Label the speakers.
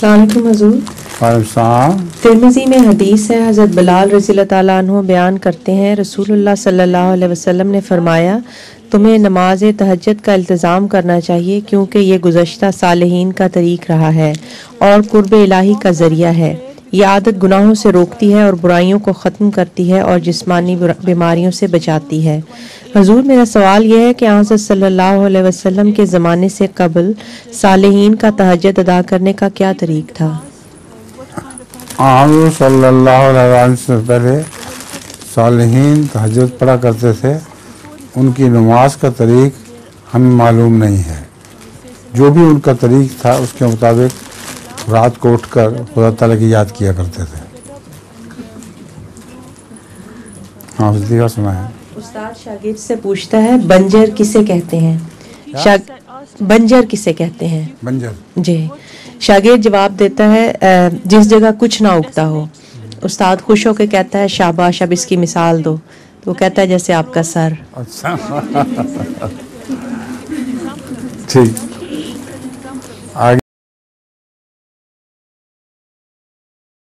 Speaker 1: السلام علیکم حضور۔ ترمذی میں حدیث ہے، حضرت بلال رضی اللہ تعالیٰ عنہ بیان کرتے ہیں، رسول اللہ صلی اللہ علیہ وسلم نے فرمایا تمہیں نماز تہجد کا التزام کرنا چاہیے، کیونکہ یہ گزشتہ صالحین کا طریق رہا ہے اور قرب الہی کا ذریعہ ہے۔ یہ عادت گناہوں سے روکتی ہے اور برائیوں کو ختم کرتی ہے اور جسمانی بیماریوں سے بچاتی ہے۔ حضور، میرا سوال یہ ہے کہ حضرت صلی اللہ علیہ وسلم کے زمانے سے قبل صالحین کا تہجد ادا کرنے کا کیا طریق تھا؟
Speaker 2: حضور صلی اللہ علیہ وسلم سے پہلے صالحین تہجد پڑھا کرتے تھے، ان کی نماز کا طریق ہمیں معلوم نہیں ہے۔ جو بھی ان کا طریق تھا اس کے مطابق رات کو اٹھ کر خدا تعالیٰ کی یاد کیا کرتے تھے۔ ہاں دیکھا سنا ہے۔
Speaker 1: استاد شاگرد سے پوچھتا ہے بنجر کسے کہتے ہیں؟ بنجر کسے کہتے ہیں؟
Speaker 2: بنجر
Speaker 1: جی، شاگرد جواب دیتا ہے جس جگہ کچھ نہ اگتا ہو۔ استاد خوش ہو کے کہتا ہے شاباش، اب اس کی مثال دو۔ تو وہ کہتا ہے جیسے آپ کا سر۔
Speaker 2: اچھا ٹھیک۔